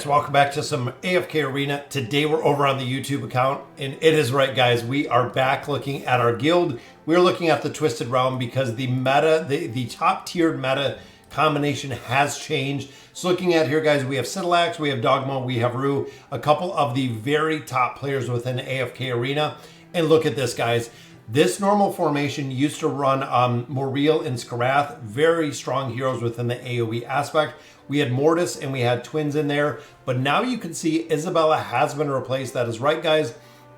Guys, welcome back to some AFK Arena. Today we're over on the YouTube account, and it is right, guys, we are back looking at our guild. We're looking at the Twisted Realm because the meta, the top tiered meta combination has changed. So looking at here, guys, we have Sidilax, we have Dogma, we have Rue, a couple of the very top players within AFK Arena. And look at this, guys. This normal formation used to run Moriel and Skarath, very strong heroes within the AoE aspect. We had Mortis and we had Twins in there, but now you can see Isabella has been replaced. That is right, guys.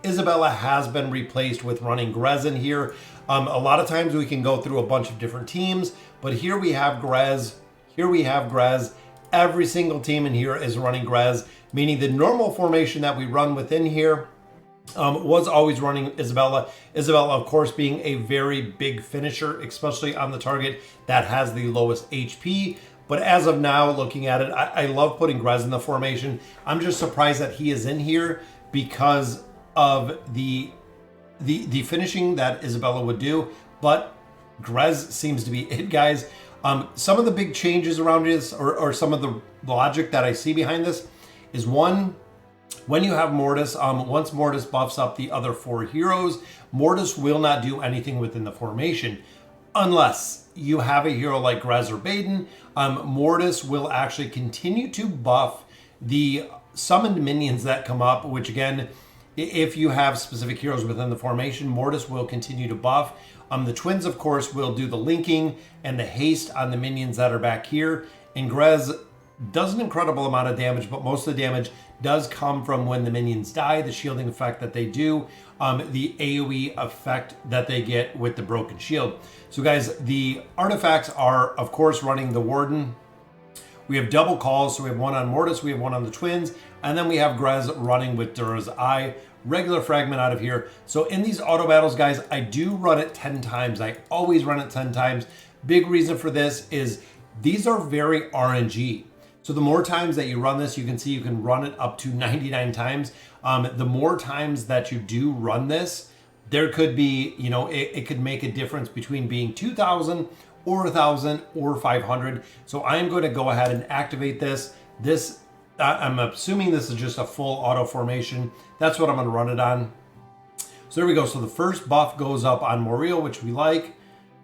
Isabella has been replaced with running Grez in here. A lot of times we can go through a bunch of different teams, but here we have Grez. Here we have Grez. Every single team in here is running Grez, meaning the normal formation that we run within here was always running Isabella. Isabella, of course, being a very big finisher, especially on the target that has the lowest HP. But as of now, looking at it, I love putting Grez in the formation. I'm just surprised that he is in here because of the finishing that Isabella would do. But Grez seems to be it, guys. Some of the big changes around this, or some of the logic that I see behind this, is one, when you have Mortis, once Mortis buffs up the other four heroes, Mortis will not do anything within the formation. Unless you have a hero like Grez or Baden, Mortis will actually continue to buff the summoned minions that come up, which again, if you have specific heroes within the formation, Mortis will continue to buff. The Twins, of course, will do the linking and the haste on the minions that are back here. And Grez does an incredible amount of damage, but most of the damage does come from when the minions die, the shielding effect that they do, the AoE effect that they get with the broken shield. So guys, the artifacts are, of course, running the Warden. We have double calls, so we have one on Mortis, we have one on the Twins, and then we have Grez running with Dura's Eye. Regular fragment out of here. So in these auto battles, guys, I do run it 10 times. I always run it 10 times. Big reason for this is these are very RNG. So the more times that you run this, you can see you can run it up to 99 times. The more times that you do run this, there could be, you know, it could make a difference between being 2,000 or 1,000 or 500. So I am going to go ahead and activate this. I'm assuming this is just a full auto formation. That's what I'm going to run it on. So there we go. So the first buff goes up on Moriel, which we like.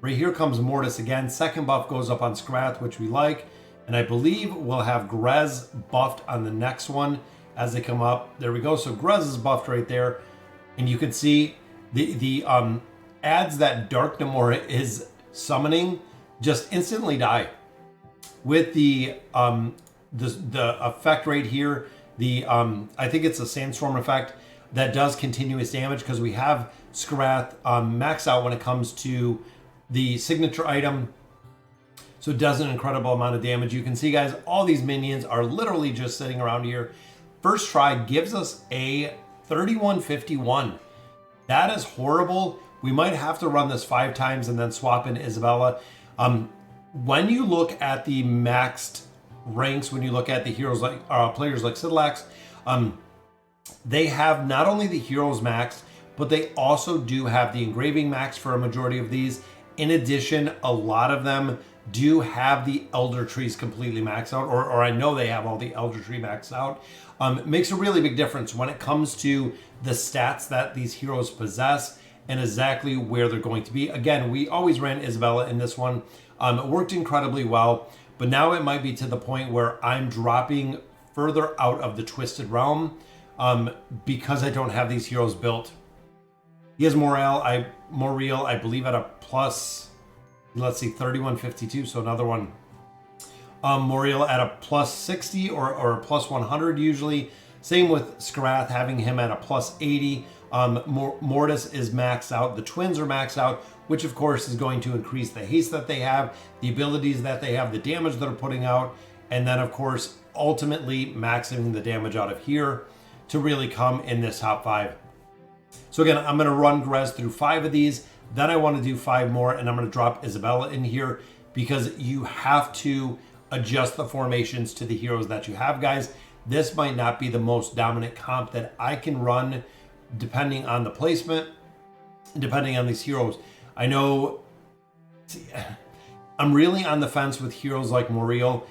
Right here comes Mortis again. Second buff goes up on Skarath, which we like. And I believe we'll have Grez buffed on the next one as they come up. There we go. So Grez is buffed right there. And you can see the adds that Dark Namora is summoning just instantly die. With the effect right here, I think it's a Sandstorm effect that does continuous damage because we have Skarath max out when it comes to the signature item. So it does an incredible amount of damage. You can see, guys, all these minions are literally just sitting around here. First try gives us a 3151. That is horrible. We might have to run this 5 times and then swap in Isabella. When you look at the maxed ranks, when you look at the heroes like players like Sidilax, they have not only the heroes maxed, but they also do have the engraving max for a majority of these. In addition, a lot of them do have the Elder Trees completely maxed out, or I know they have all the Elder Tree maxed out. It makes a really big difference when it comes to the stats that these heroes possess and exactly where they're going to be. Again, we always ran Isabella in this one. It worked incredibly well, but now it might be to the point where I'm dropping further out of the Twisted Realm because I don't have these heroes built. He has Moriel, I believe, at a plus, let's see, 3152, so another one. Moriel at a plus 60 or a plus 100 usually. Same with Skarath, having him at a plus 80. Mortis is maxed out. The Twins are maxed out, which of course is going to increase the haste that they have, the abilities that they have, the damage that are putting out, and then of course, ultimately maximizing the damage out of here to really come in this top 5. So again, I'm going to run Grez through 5 of these. Then I want to do 5 more, and I'm going to drop Isabella in here because you have to adjust the formations to the heroes that you have, guys. This might not be the most dominant comp that I can run depending on the placement, depending on these heroes. I know I'm really on the fence with heroes like Moriel.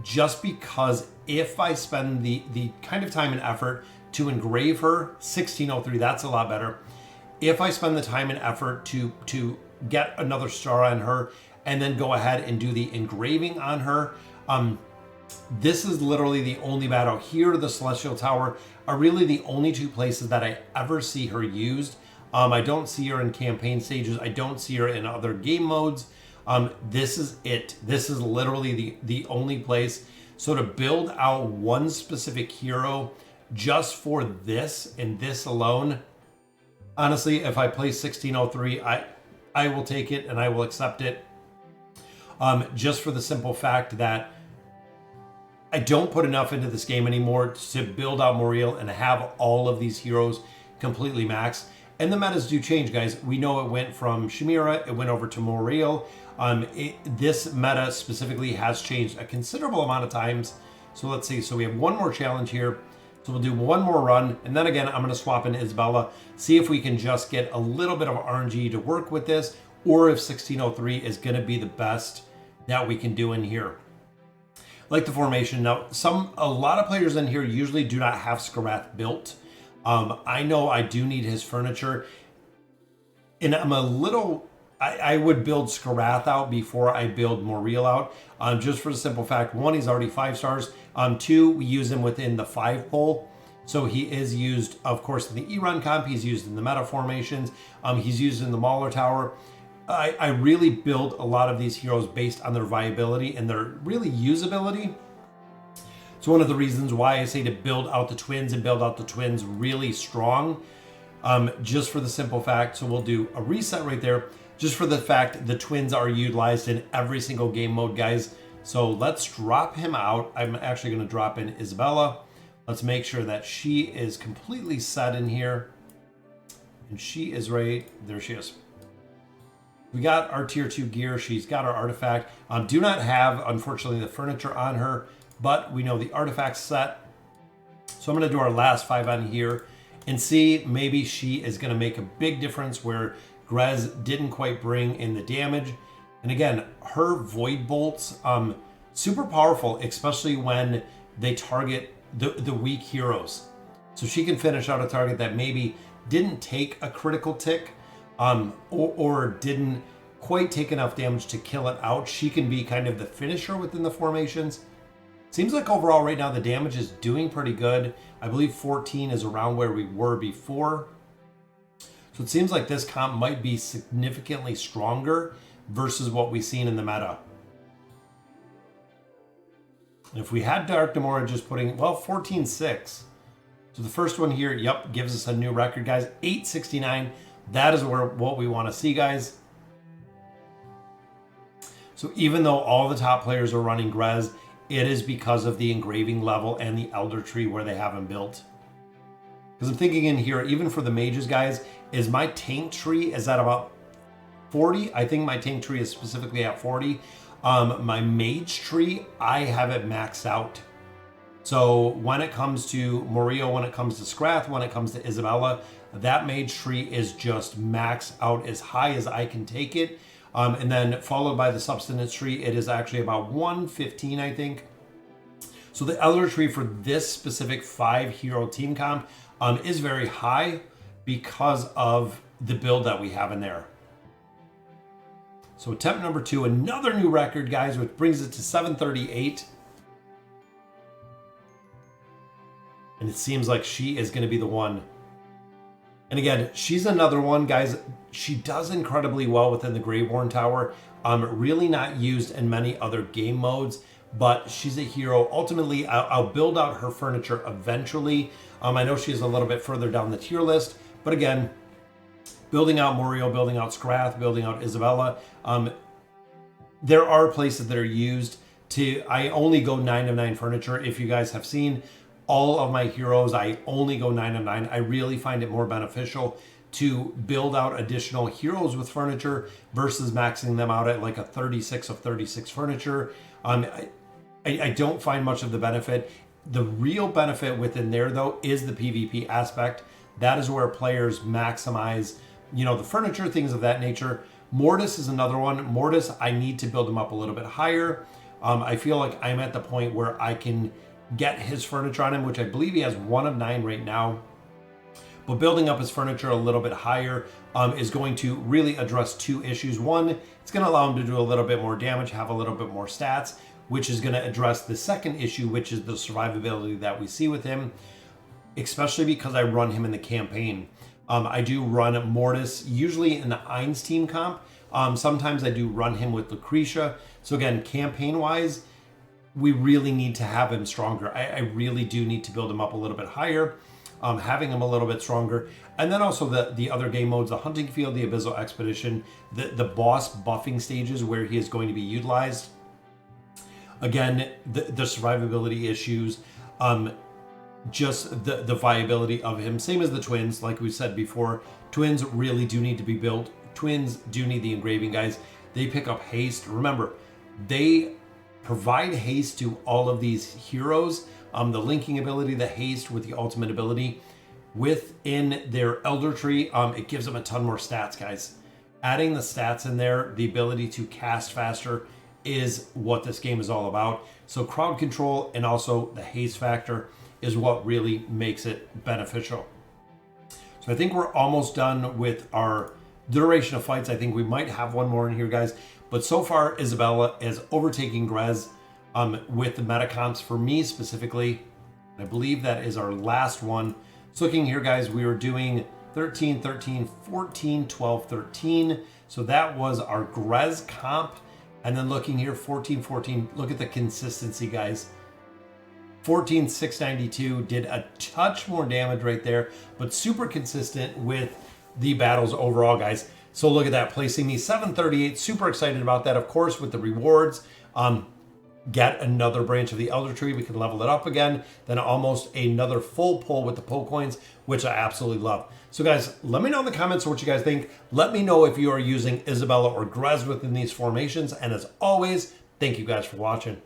just because if I spend the kind of time and effort to engrave her, 1603, that's a lot better. If I spend the time and effort to get another star on her and then go ahead and do the engraving on her, this is literally the only battle. Here, the Celestial Tower are really the only two places that I ever see her used. I don't see her in campaign stages. I don't see her in other game modes. This is it. This is literally the only place. So to build out one specific hero just for this and this alone, honestly, if I play 1603, I will take it and I will accept it. Just for the simple fact that I don't put enough into this game anymore to build out Moriel and have all of these heroes completely maxed. And the metas do change, guys. We know it went from Chimera, it went over to Moriel. This meta specifically has changed a considerable amount of times. So let's see. So we have one more challenge here. So we'll do one more run. And then again, I'm going to swap in Isabella, see if we can just get a little bit of RNG to work with this, or if 1603 is going to be the best that we can do in here. Like the formation. Now, a lot of players in here usually do not have Skarath built. I know I do need his furniture. And I'm a little... I would build Skarath out before I build Moriel out, just for the simple fact, one, he's already 5 stars. Two, we use him within the 5 pole. So he is used, of course, in the E-Run comp. He's used in the meta formations. He's used in the Mauler Tower. I really build a lot of these heroes based on their viability and their really usability. It's one of the reasons why I say to build out the twins and build out the twins really strong, just for the simple fact. So we'll do a reset right there, just for the fact the twins are utilized in every single game mode, guys. So let's drop him out. I'm actually going to drop in Isabella. Let's make sure that she is completely set in here. And she is right. There she is. We got our tier 2 gear. She's got our artifact. Do not have, unfortunately, the furniture on her, but we know the artifact's set. So I'm going to do our last 5 on here and see maybe she is going to make a big difference where Grez didn't quite bring in the damage. And again, her void bolts, super powerful, especially when they target the weak heroes. So she can finish out a target that maybe didn't take a critical tick, or didn't quite take enough damage to kill it out. She can be kind of the finisher within the formations. Seems like overall right now the damage is doing pretty good. I believe 14 is around where we were before. So it seems like this comp might be significantly stronger versus what we've seen in the meta. And if we had Dark Demora just putting, well, 14.6. So the first one here, yep, gives us a new record, guys. 869. That is what we want to see, guys. So even though all the top players are running Grez, it is because of the engraving level and the Elder Tree where they have them built. Because I'm thinking in here, even for the mages, guys, is my tank tree is at about 40. I think my tank tree is specifically at 40. My mage tree, I have it maxed out. So when it comes to Moriel, when it comes to Skarath, when it comes to Isabella, that mage tree is just maxed out as high as I can take it. And then followed by the substance tree, it is actually about 115, I think. So the Elder Tree for this specific 5 hero team comp is very high because of the build that we have in there. So attempt number 2, another new record, guys, which brings it to 738. And it seems like she is going to be the one. And again, she's another one, guys. She does incredibly well within the Graveworn Tower. Really not used in many other game modes, but she's a hero. Ultimately, I'll build out her furniture eventually. I know she's a little bit further down the tier list, but again, building out Moriel, building out Skarath, building out Isabella. There are places that are used to, I only go 9 of 9 furniture. If you guys have seen all of my heroes, I only go 9 of 9. I really find it more beneficial to build out additional heroes with furniture versus maxing them out at like a 36 of 36 furniture. I don't find much of the benefit. The real benefit within there, though, is the PvP aspect. That is where players maximize, the furniture, things of that nature. Mortis is another one. Mortis, I need to build him up a little bit higher. I feel like I'm at the point where I can get his furniture on him, which I believe he has 1 of 9 right now. But building up his furniture a little bit higher is going to really address 2 issues. One, it's going to allow him to do a little bit more damage, have a little bit more stats, which is going to address the second issue, which is the survivability that we see with him, especially because I run him in the campaign. I do run Mortis, usually in the Ainz team comp. Sometimes I do run him with Lucretia. So again, campaign-wise, we really need to have him stronger. I really do need to build him up a little bit higher. Having him a little bit stronger. And then also the other game modes, the Hunting Field, the Abyssal Expedition, the boss buffing stages where he is going to be utilized. Again, the survivability issues, just the viability of him. Same as the twins, like we said before. Twins really do need to be built. Twins do need the engraving, guys. They pick up haste. Remember, they provide haste to all of these heroes. The linking ability, the haste with the ultimate ability within their elder tree, it gives them a ton more stats, guys. Adding the stats in there, the ability to cast faster is what this game is all about. So crowd control and also the haste factor is what really makes it beneficial. So I think we're almost done with our duration of fights. I think we might have one more in here, guys. But so far, Isabella is overtaking Grez with the meta comps for me specifically. I believe that is our last one. So looking here, guys, we were doing 13, 13, 14, 12, 13. So that was our Grez comp. And then looking here, 14, 14. Look at the consistency, guys. 14, 692 did a touch more damage right there, but super consistent with the battles overall, guys. So look at that, placing me 738. Super excited about that, of course, with the rewards. Get another branch of the Elder Tree. We can level it up again. Then almost another full pull with the Poke Coins, which I absolutely love. So guys, let me know in the comments what you guys think. Let me know if you are using Isabella or Grez within these formations. And as always, thank you guys for watching.